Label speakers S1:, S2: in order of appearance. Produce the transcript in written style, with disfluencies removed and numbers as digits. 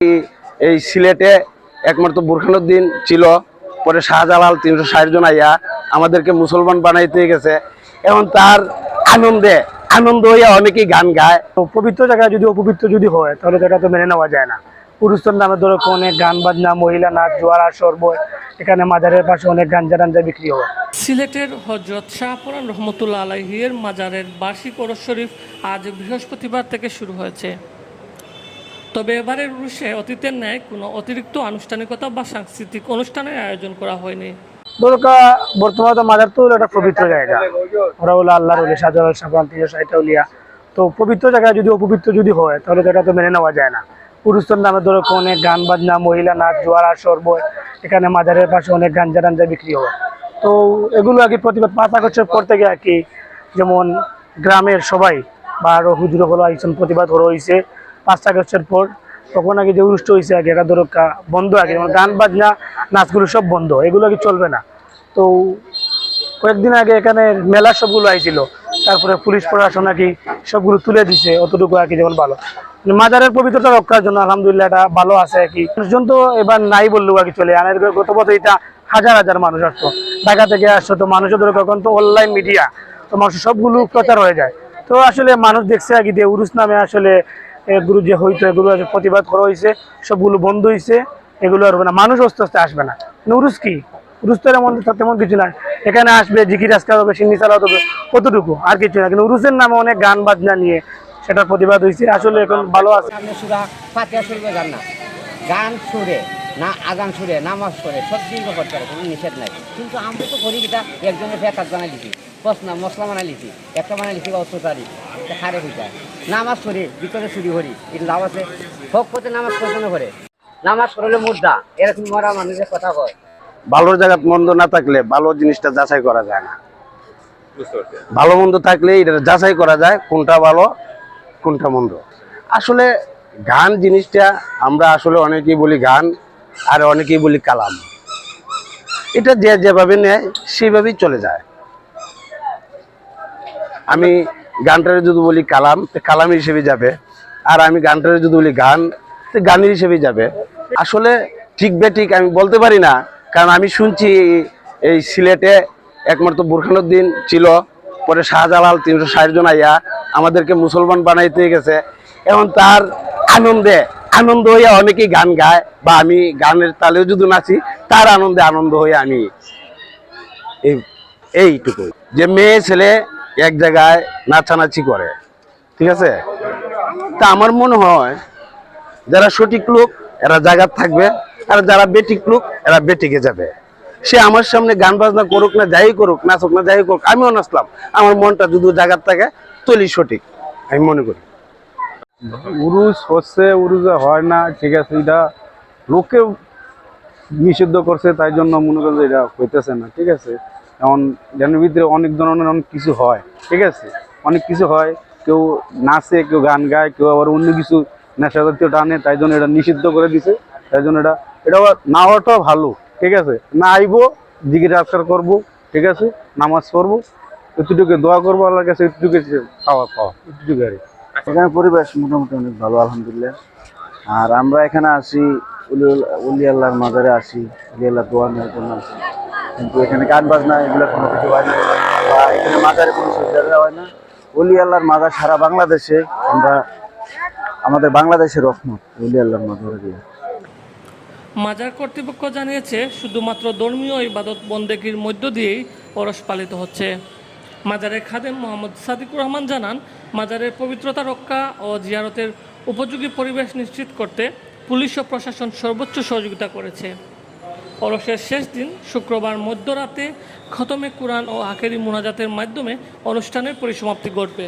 S1: এই সিলেটে একমাত্র বুরহানুদ্দিন ছিল, পরে শাহজালাল 360 জন আইয়া আমাদেরকে মুসলমান বানাইতে গেছে। এখন তার আনন্দ হইয়া অনেকেই গান গায়।
S2: তো পবিত্র জায়গায় যদি অপবিত্র যদি হয় তাহলে তো এটা তো মেনে নেওয়া যায় না। পুরুষের নামে ধরো অনেক গান বাজনা, মহিলা নাচ, জোয়ার আসর বয়, এখানে মাজারের পাশে অনেক গাঞ্জা টাঞ্জা বিক্রি হয়।
S3: সিলেটের হযরত শাহপুরান রহমতুল্লাহ আলাইহির মাজারের বার্ষিক ওরস শরীফ আজ বৃহস্পতিবার থেকে শুরু হয়েছে। তবে এবারের উরুসে অতীতের ন্যায় কোনো অতিরিক্ত আনুষ্ঠানিকতা বা সাংস্কৃতিক অনুষ্ঠানের আয়োজন করা হয়নি।
S2: দরকা বর্তমানে তো মাজার তো একটা পবিত্র জায়গা, ওরা হলো আল্লাহর ওলি, শাহজালাল শাহপুরান 360 উলিয়া। তো পবিত্র জায়গায় যদি অপবিত্র যদি হয় তাহলে তো এটা তো মেনে নেওয়া যায় না। পুরুষের নামে ধরো অনেক গান বাজনা, মহিলা নাচ, জোয়ার আসর বয়, এখানে মাজারের পাশে অনেক গাঞ্জা টাঞ্জা বিক্রি হয়। তো এগুলো আর কি প্রতিবাদ 5 আগস্টের পর থেকে আর কি, যেমন গ্রামের সবাই বা আরো হুজুর হলো আইসন প্রতিবাদ করা হয়েছে 5 আগস্টের পর। তখন আগে যে অনুষ্ঠান হয়েছে আগে এটা ধরো বন্ধ, আগে যেমন গান বাজনা নাচগুলো সব বন্ধ, এগুলো কি চলবে না। তো কয়েকদিন আগে এখানে মেলা সবগুলো আইছিল, তারপরে পুলিশ প্রশাসন আর কি সবগুলো তুলে দিছে, অতটুকু আর কি যেমন ভালো। মাজারের পবিত্রতা রক্ষার জন্য আলহামদুলিল্লাহ এটা ভালো আছে আর কি। মানুষজন তো এবার নাই বললেও আর কি চলে। গত বছর এটা হাজার হাজার মানুষ আসতো, ঢাকা থেকে আসতো। তো মানুষের ধরে কখন তো অনলাইন মিডিয়া, তো মানুষ সবগুলো প্রচার হয়ে যায়। তো আসলে মানুষ দেখছে আর কি যে উরুস নামে আসলে এগুলো যে হইতো, এগুলো প্রতিবাদ করা হয়েছে, সবগুলো বন্ধ হয়েছে, এগুলো আর হবে না। মানুষ আস্তে আস্তে আসবে না। উরুস কি, উরুস তো তেমন কিছু নাই। এখানে আসবে, জিকির আজকাল হবে, সিন্নি চালাতে হবে, কতটুকু আর কিছু না। কিন্তু উরুসের নামে অনেক গান বাজনা নিয়ে সেটার প্রতিবাদ হয়েছে। আসলে এখন ভালো আছে।
S4: গান সুরে না, আগান সুরে, নামাজ পড়ে সব দীর্ঘ করতে পারে, কোনো নিষেধ নাই। কিন্তু আমরা তো করি এটা একজনের ফেকাত বানাই লিখি, প্রশ্ন মশলা বানাই লিখি, একটা বানাই লিখি বা অত্যাচারী হারে হয়ে যায়। নামাজ পড়ি, ভিতরে চুরি করি, কিন্তু লাভ আছে। হক পথে নামাজ পড়াশোনা করে, নামাজ পড়লে মুদ্রা, এরকম মরা মানুষের কথা কয়।
S1: ভালোর জায়গা মন্দ না থাকলে ভালো জিনিসটা যাচাই করা যায় না। ভালো মন্দ থাকলে এটা যাচাই করা যায় কোনটা ভালো কোনটা মন্দ। আসলে গান জিনিসটা আমরা আসলে অনেকেই বলি গান, আর অনেকেই বলি কালাম। এটা যে যেভাবে নেয় সেভাবেই চলে যায়। আমি গানটারে যদি বলি কালাম, তো কালাম হিসেবে যাবে। আর আমি গানটারে যদি বলি গান, তো গানের হিসেবেই যাবে। আসলে ঠিক বেঠিক আমি বলতে পারি না, কারণ আমি শুনছি এই সিলেটে একমাত্র বুরহানুদ্দিন ছিল, পরে শাহজালাল 360 জন আইয়া আমাদেরকে মুসলমান বানাইতে গেছে। এখন তার আনন্দ হইয়া অনেকেই গান গায়, বা আমি গানের তালেও যদি নাচি, তার আনন্দ হয়ে আমি এইটুকু। যে মেয়ে ছেলে এক জায়গায় নাচানাচি করে, ঠিক আছে, তা আমার মনে হয় যারা সঠিক লোক এরা জায়গায় থাকবে, আর যারা বেঠিক লোক এরা বেঠিকে যাবে। সে আমার সামনে গান বাজনা করুক না, যাই করুক, নাচুক না, যাই করুক, আমিও নাচলাম। আমার মনটা যদি জায়গার থাকে তৈরি সঠিক আমি মনে করি।
S5: উরুস হচ্ছে, উরুসে হয় না, ঠিক আছে, এটা লোকে নিষিদ্ধ করছে, তাই জন্য মনে করছে এটা হইতেছে না, ঠিক আছে। যেমন জ্ঞানের ভিতরে অনেক ধরনের অনেক কিছু হয়, ঠিক আছে, অনেক কিছু হয়। কেউ নাচে, কেউ গান গায়, কেউ আবার অন্য কিছু নেশা জাতীয় টানে, তাই জন্য এটা নিষিদ্ধ করে দিছে। তাই জন্য এটা না হওয়াটাও ভালো, ঠিক আছে। না আইবো, জিকির আজকার করবো, ঠিক আছে, নামাজ পড়বো, এতটুকু দোয়া করবো আল্লাহর কাছে, এতটুকু পাওয়া এতটুকু আর।
S6: এখানে পরিবেশ মোটামুটি অনেক ভালো আলহামদুলিল্লাহ। আর আমরা এখানে আসি উলি আল্লাহর মাজারে আসি, উলি আল্লাহ দোয়া নেওয়ার জন্য আসি। কিন্তু এখানে গান বাজনা এগুলো কোনো কিছু হয় না, বা এখানে মাজারে কোনো সুবিধা হয় না। উলি আল্লাহর মাজার সারা বাংলাদেশে, আমরা আমাদের বাংলাদেশের রহমত উলি আল্লাহর মাজারে দিয়ে।
S3: মাজার কর্তৃপক্ষ জানিয়েছে, শুধুমাত্র ধর্মীয় ইবাদত বন্দেগীর মধ্য দিয়েই ওরস পালিত হচ্ছে। মাজারের খাদেম মোহাম্মদ সাদিকুর রহমান জানান, মাজারের পবিত্রতা রক্ষা ও জিয়ারতের উপযোগী পরিবেশ নিশ্চিত করতে পুলিশ ও প্রশাসন সর্বোচ্চ সহযোগিতা করেছে। ওরসের শেষ দিন শুক্রবার মধ্যরাতে খতমে কুরআন ও আখেরি মুনাজাতের মাধ্যমে অনুষ্ঠানের পরিসমাপ্তি ঘটবে।